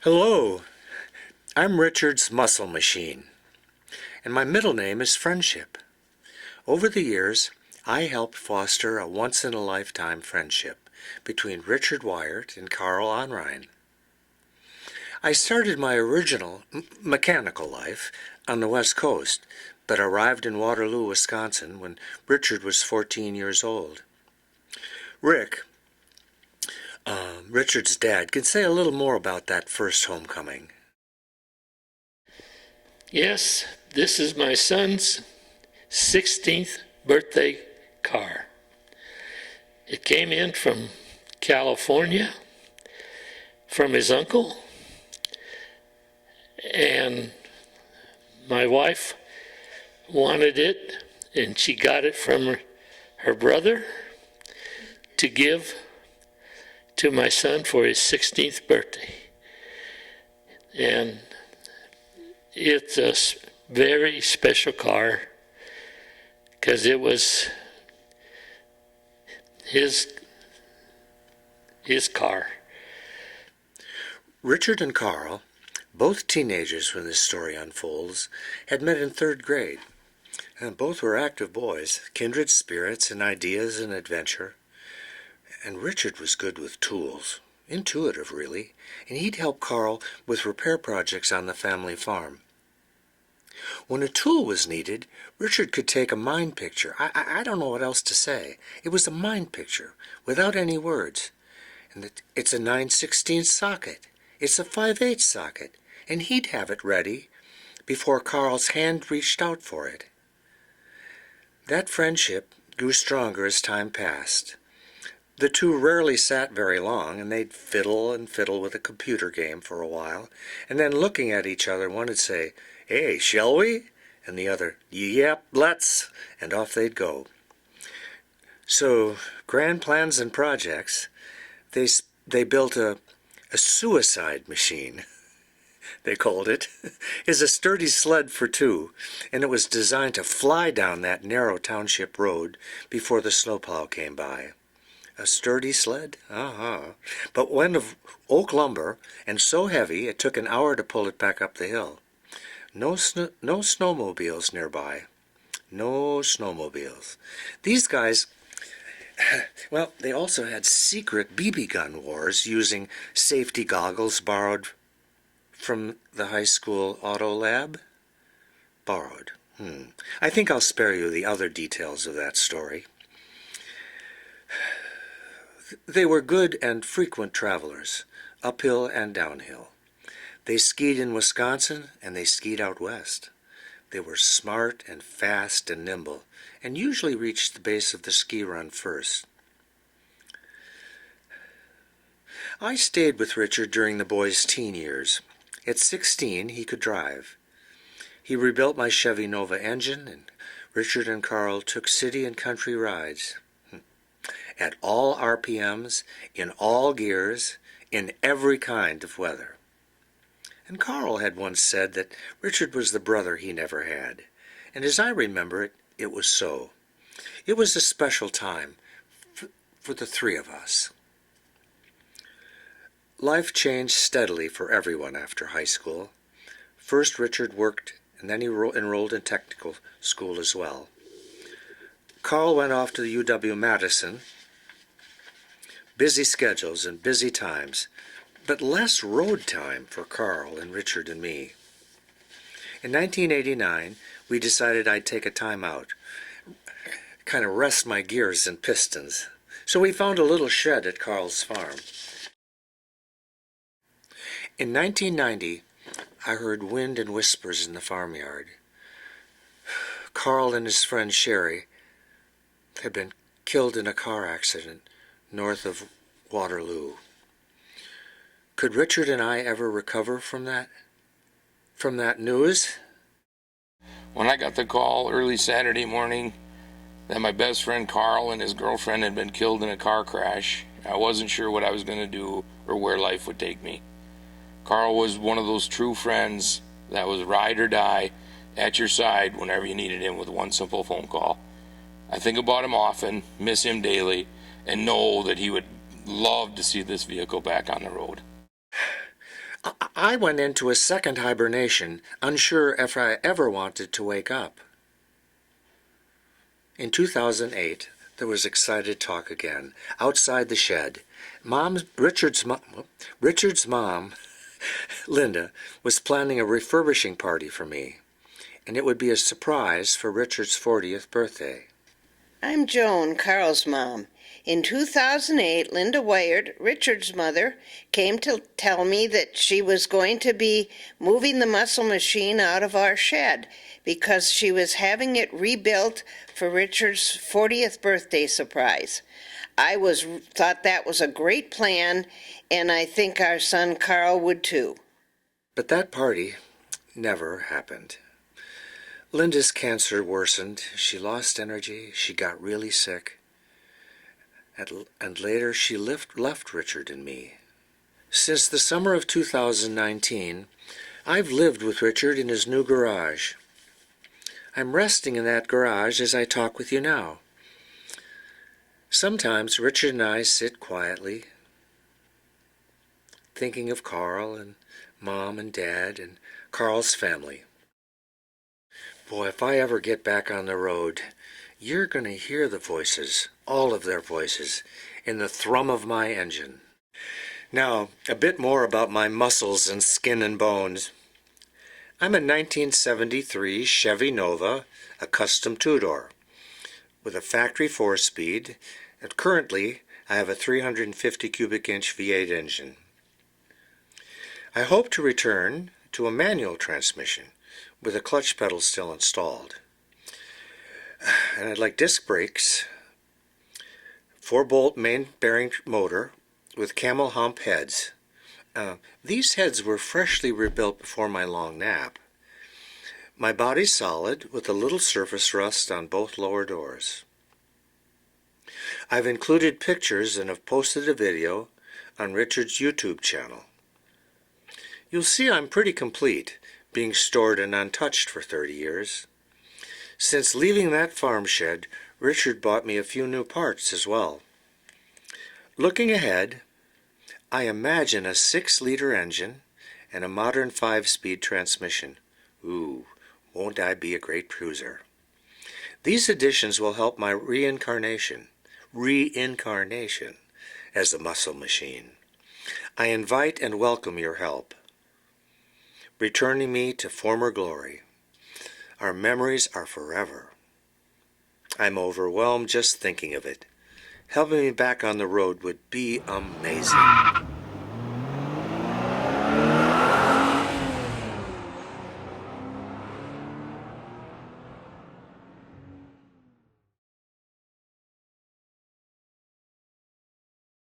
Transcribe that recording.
Hello, I'm Richard's Muscle Machine, and my middle name is Friendship. Over the years, I helped foster a once-in-a-lifetime friendship between Richard Wyatt and Carl Onrein. I started my original mechanical life on the West Coast, but arrived in Waterloo, Wisconsin when Richard was 14 years old. Rick, Richard's dad, can say a little more about that first homecoming. Yes, this is my son's 16th birthday car. It came in from California from his uncle, and my wife wanted it, and she got it from her brother to give to my son for his 16th birthday. And it's a very special car because it was his car. Richard and Carl, both teenagers when this story unfolds, had met in third grade. And both were active boys, kindred spirits in ideas and adventure. And Richard was good with tools, intuitive really, and he'd help Carl with repair projects on the family farm. When a tool was needed, Richard could take a mind picture. I don't know what else to say. It was a mind picture, without any words. And it's a 9/16 socket. It's a 5/8 socket. And he'd have it ready before Carl's hand reached out for it. That friendship grew stronger as time passed. The two rarely sat very long, and they'd fiddle and fiddle with a computer game for a while, and then looking at each other, one would say, "Hey, shall we?" And the other, "Yep, let's," and off they'd go. So, grand plans and projects, they built a suicide machine, they called it, is a sturdy sled for two, and it was designed to fly down that narrow township road before the snowplow came by. A sturdy sled? But one of oak lumber, and so heavy it took an hour to pull it back up the hill. No snowmobiles nearby. No snowmobiles. These guys, well, they also had secret BB gun wars using safety goggles borrowed from the high school auto lab. Borrowed. I think I'll spare you the other details of that story. They were good and frequent travelers, uphill and downhill. They skied in Wisconsin, and they skied out west. They were smart and fast and nimble, and usually reached the base of the ski run first. I stayed with Richard during the boy's teen years. At 16, he could drive. He rebuilt my Chevy Nova engine, and Richard and Carl took city and country rides. At all RPMs, in all gears, in every kind of weather. And Carl had once said that Richard was the brother he never had. And as I remember it, it was so. It was a special time for the three of us. Life changed steadily for everyone after high school. First Richard worked, and then he enrolled in technical school as well. Carl went off to the UW-Madison. Busy schedules and busy times, but less road time for Carl and Richard and me. In 1989, we decided I'd take a time out, kind of rest my gears and pistons. So we found a little shed at Carl's farm. In 1990, I heard wind and whispers in the farmyard. Carl and his friend Sherry had been killed in a car accident north of Waterloo. Could Richard and I ever recover from that news? When I got the call early Saturday morning that my best friend Carl and his girlfriend had been killed in a car crash, I wasn't sure what I was going to do or where life would take me. Carl was one of those true friends that was ride or die at your side whenever you needed him with one simple phone call. I think about him often, miss him daily, and know that he would love to see this vehicle back on the road. I went into a second hibernation, unsure if I ever wanted to wake up. In 2008, there was excited talk again, outside the shed. Richard's mom, Linda, was planning a refurbishing party for me, and it would be a surprise for Richard's 40th birthday. I'm Joan, Carl's mom. In 2008, Linda Wired, Richard's mother, came to tell me that she was going to be moving the muscle machine out of our shed because she was having it rebuilt for Richard's 40th birthday surprise. I thought that was a great plan, and I think our son Carl would too. But that party never happened. Linda's cancer worsened. She lost energy. She got really sick. And later she left Richard and me. Since the summer of 2019, I've lived with Richard in his new garage. I'm resting in that garage as I talk with you now. Sometimes Richard and I sit quietly, thinking of Carl and Mom and Dad and Carl's family. Boy, if I ever get back on the road, you're going to hear the voices, all of their voices, in the thrum of my engine. Now, a bit more about my muscles and skin and bones. I'm a 1973 Chevy Nova, a custom two-door, with a factory four-speed, and currently I have a 350 cubic inch V8 engine. I hope to return to a manual transmission, with a clutch pedal still installed. And I'd like disc brakes, 4-bolt main bearing motor with camel hump heads. These heads were freshly rebuilt before my long nap. My body's solid with a little surface rust on both lower doors. I've included pictures and have posted a video on Richard's YouTube channel. You'll see I'm pretty complete, being stored and untouched for 30 years. Since leaving that farm shed, Richard bought me a few new parts as well. Looking ahead, I imagine a 6-liter engine and a modern 5-speed transmission. Ooh, won't I be a great cruiser? These additions will help my reincarnation as a muscle machine. I invite and welcome your help, returning me to former glory. Our memories are forever. I'm overwhelmed just thinking of it. Helping me back on the road would be amazing.